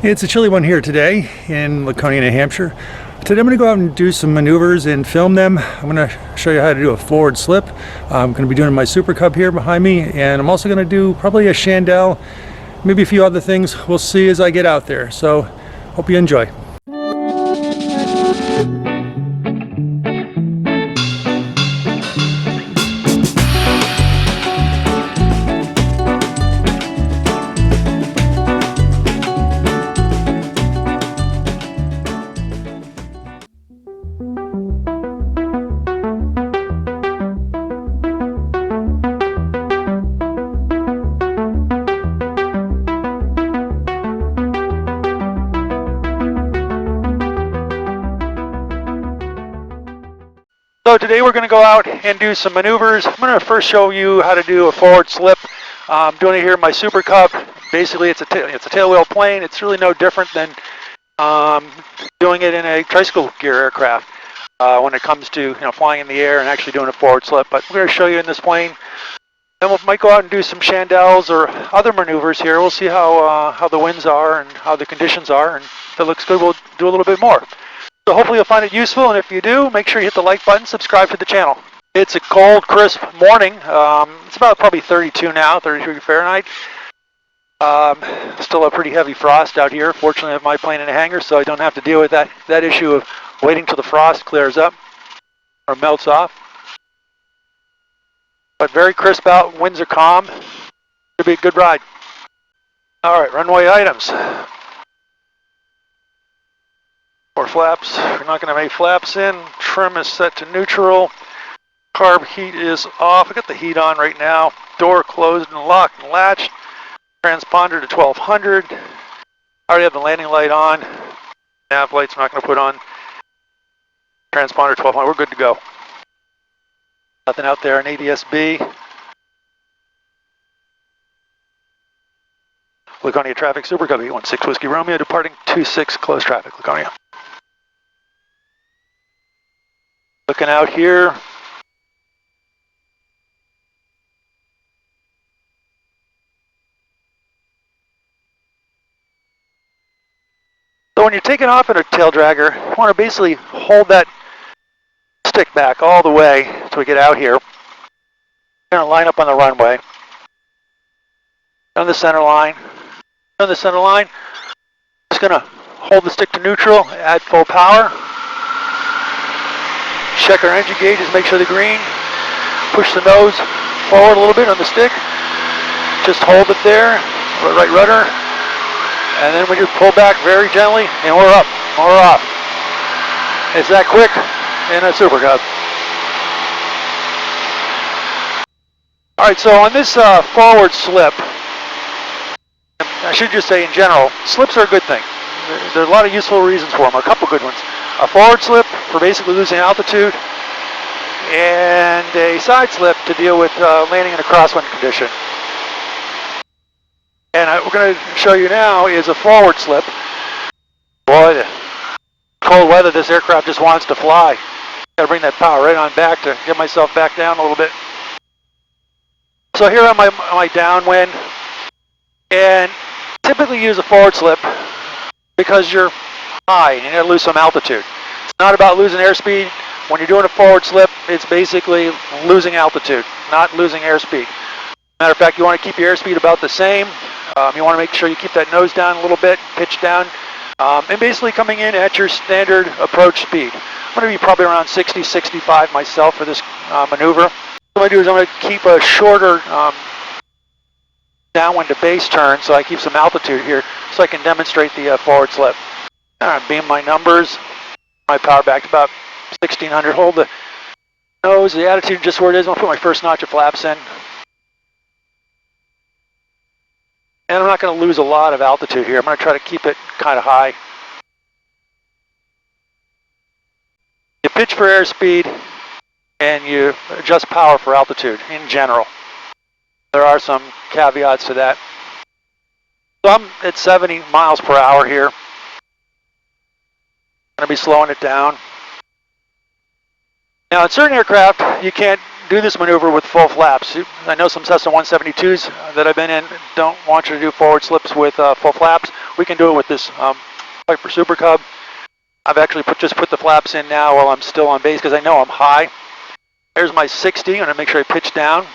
It's a chilly one here today in Laconia, New Hampshire. Today I'm going to go out and do some maneuvers and film them. I'm going to show you how to do a forward slip. I'm going to be doing my Super Cub here behind me, and I'm also going to do probably a chandelle, maybe a few other things. We'll see as I get out there. So hope you enjoy. So today we're going to go out and do some maneuvers. I'm going to first show you how to do a forward slip. I'm doing it here in my Super Cub. Basically it's a tailwheel plane. It's really no different than doing it in a tricycle gear aircraft when it comes to flying in the air and actually doing a forward slip. But we're going to show you in this plane. Then we might go out and do some chandelles or other maneuvers here. We'll see how the winds are and how the conditions are, and if it looks good, we'll do a little bit more. So hopefully you'll find it useful, and if you do, make sure you hit the like button, subscribe to the channel. It's a cold, crisp morning. It's about probably 32 now, 33 Fahrenheit. Still a pretty heavy frost out here. Fortunately, I have my plane in a hangar, so I don't have to deal with that issue of waiting till the frost clears up or melts off. But very crisp out, winds are calm. Should be a good ride. All right, runway items. Flaps, we're not going to make flaps in. Trim is set to neutral. Carb heat is off. I got the heat on right now. Door closed and locked and latched. Transponder to 1200. I already have the landing light on. Nav lights I'm not going to put on. Transponder 1200. We're good to go. Nothing out there in ADS-B. Laconia traffic, Super Cub 816 Whiskey Romeo, departing 26 close traffic, Laconia. Looking out here. So when you're taking off in a tail dragger, you want to basically hold that stick back all the way until we get out here. We're going to line up on the runway. On the center line. On the center line. Just going to hold the stick to neutral, add full power. Check our engine gauges, make sure they're green. Push the nose forward a little bit on the stick. Just hold it there, right rudder. And then we just pull back very gently, and we're up, or we're off. It's that quick in a Super Cub. All right, so on this forward slip, I should just say in general, slips are a good thing. There are a lot of useful reasons for them, a couple good ones. A forward slip for basically losing altitude, and a side slip to deal with landing in a crosswind condition. And we're going to show you now is a forward slip. Boy, the cold weather, this aircraft just wants to fly. Got to bring that power right on back to get myself back down a little bit. So here on my downwind, and typically use a forward slip because you're high and you got to lose some altitude. It's not about losing airspeed. When you're doing a forward slip, it's basically losing altitude, not losing airspeed. Matter of fact, you want to keep your airspeed about the same. You want to make sure you keep that nose down a little bit, pitch down, and basically coming in at your standard approach speed. I'm going to be probably around 60, 65 myself for this maneuver. What I'm going to do is I'm going to keep a shorter downwind to base turn so I keep some altitude here so I can demonstrate the forward slip. Beam my numbers, my power back to about 1600. Hold the nose, the attitude just where it is. I'm going to put my first notch of flaps in. And I'm not going to lose a lot of altitude here. I'm going to try to keep it kind of high. You pitch for airspeed and you adjust power for altitude in general. There are some caveats to that. So I'm at 70 miles per hour here. I'm going to be slowing it down. Now in certain aircraft, you can't do this maneuver with full flaps. I know some Cessna 172s that I've been in don't want you to do forward slips with full flaps. We can do it with this Piper Super Cub. I've actually just put the flaps in now while I'm still on base because I know I'm high. There's my 60. I'm going to make sure I pitch down.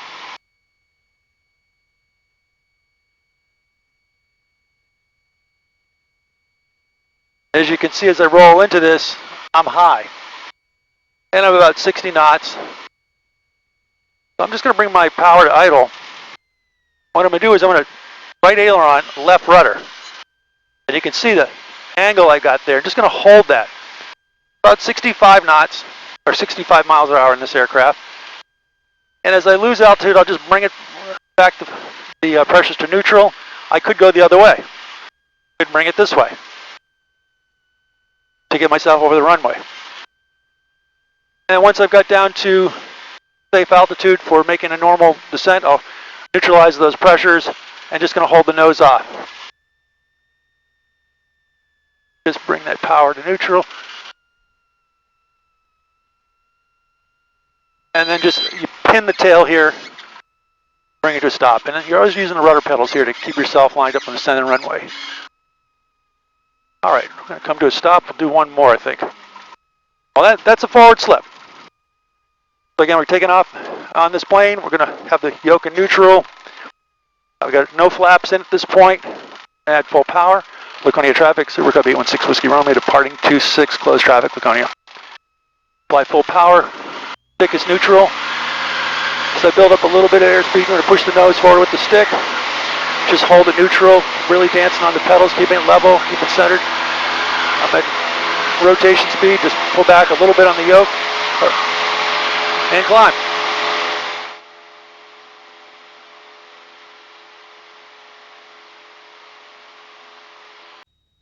As you can see, as I roll into this, I'm high. And I'm about 60 knots. So I'm just going to bring my power to idle. What I'm going to do is I'm going to right aileron, left rudder. And you can see the angle I got there. Just going to hold that. About 65 knots, or 65 miles an hour in this aircraft. And as I lose altitude, I'll just bring it back to the pressures to neutral. I could go the other way. I could bring it this way to get myself over the runway. And once I've got down to safe altitude for making a normal descent, I'll neutralize those pressures and just going to hold the nose off. Just bring that power to neutral. And then just you pin the tail here, bring it to a stop. And then you're always using the rudder pedals here to keep yourself lined up on the center runway. All right, we're going to come to a stop. We'll do one more, I think. Well, that's a forward slip. So again, we're taking off on this plane. We're going to have the yoke in neutral. I've got no flaps in at this point. Add full power. Laconia traffic, Super Cub 816 Whiskey Romeo, departing 26, closed traffic, Laconia. Apply full power. Stick is neutral. So I build up a little bit of airspeed. I'm going to push the nose forward with the stick. Just hold it neutral. Really dancing on the pedals, keeping it level, keep it centered. I'm at rotation speed. Just pull back a little bit on the yoke. And climb.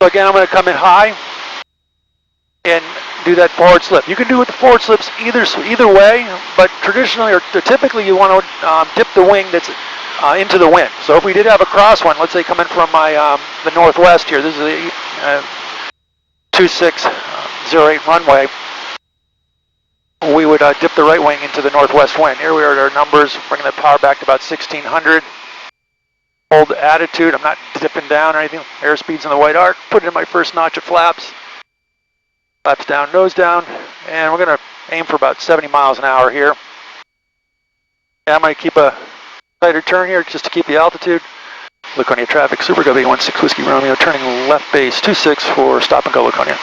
So again, I'm going to come in high and do that forward slip. You can do it with the forward slips either way, but traditionally or typically you want to dip the wing that's into the wind. So if we did have a cross one, let's say coming from my the northwest here, this is the 2608 runway, we would dip the right wing into the northwest wind. Here we are at our numbers, bringing the power back to about 1600. Hold attitude, I'm not dipping down or anything. Airspeed's in the white arc. Put it in my first notch of flaps. Flaps down, nose down. And we're going to aim for about 70 miles an hour here. And I'm going to keep a tighter turn here just to keep the altitude. Laconia traffic, Super Cub 816 Whiskey Romeo, turning left base 26 for stop and go Laconia.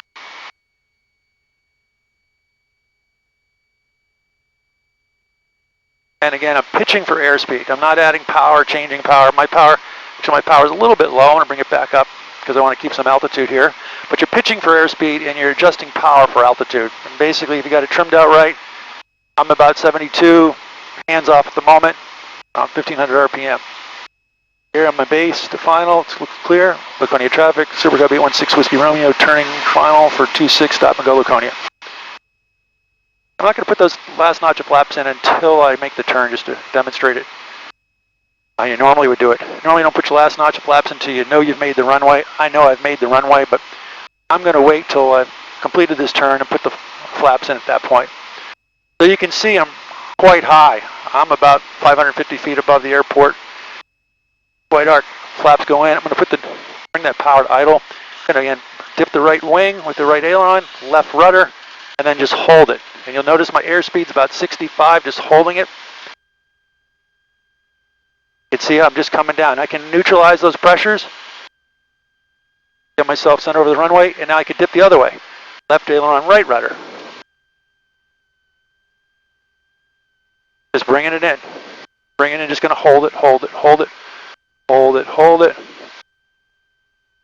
And again, I'm pitching for airspeed. I'm not adding power, changing power. My power is a little bit low. I want to bring it back up because I want to keep some altitude here. But you're pitching for airspeed and you're adjusting power for altitude. And basically, if you got it trimmed out right, I'm about 72, hands off at the moment, 1500 RPM. Here on my base to final, it looks clear. Laconia traffic, Super Cub 816 Whiskey Romeo, turning final for 26, stop and go Laconia. I'm not going to put those last notch of flaps in until I make the turn just to demonstrate it. You normally would do it. Normally you don't put your last notch of flaps until you know you've made the runway. I know I've made the runway, but I'm going to wait till I've completed this turn and put the flaps in at that point. So you can see I'm quite high. I'm about 550 feet above the airport. White arc, flaps go in. I'm going to bring that power to idle. I'm going to again dip the right wing with the right aileron, left rudder, and then just hold it. And you'll notice my airspeed's about 65, just holding it. You can see I'm just coming down. I can neutralize those pressures. Get myself sent over the runway, and now I can dip the other way. Left aileron, right rudder. Just bringing it in. Bringing it in, just going to hold it, hold it, hold it, hold it, hold it.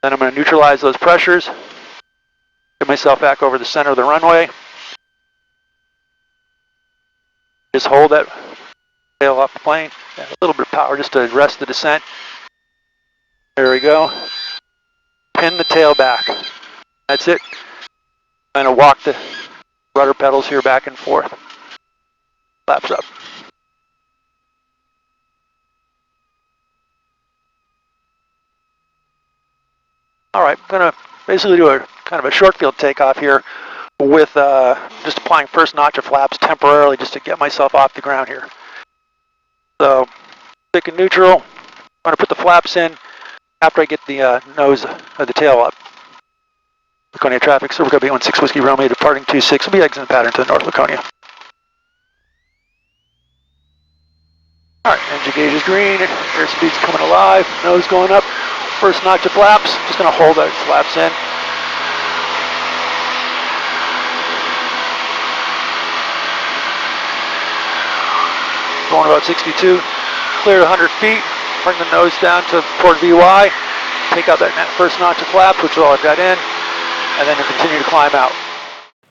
Then I'm going to neutralize those pressures. Get myself back over the center of the runway. Just hold that tail off the plane. A little bit of power just to arrest the descent. There we go. Pin the tail back. That's it. I'm going to walk the rudder pedals here back and forth. Flaps up. All right, I'm going to basically do a kind of a short field takeoff here with just applying first notch of flaps temporarily just to get myself off the ground here. So, stick in neutral. I'm going to put the flaps in after I get the nose of the tail up. Laconia traffic, Super Cub 816 Whiskey Romeo departing 26. We'll be exiting pattern to the north Laconia. Alright, engine gauge is green, airspeed's coming alive, nose going up. First notch of flaps, just going to hold those flaps in. Going about 62, clear 100 feet, bring the nose down to port VY, take out that first notch of flaps, which is all I've got in, and then continue to climb out.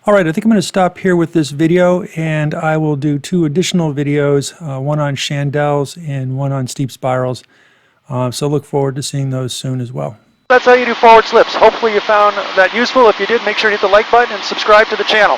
Alright, I think I'm going to stop here with this video, and I will do 2 additional videos, one on chandelles and one on steep spirals. So look forward to seeing those soon as well. That's how you do forward slips. Hopefully you found that useful. If you did, make sure to hit the like button and subscribe to the channel.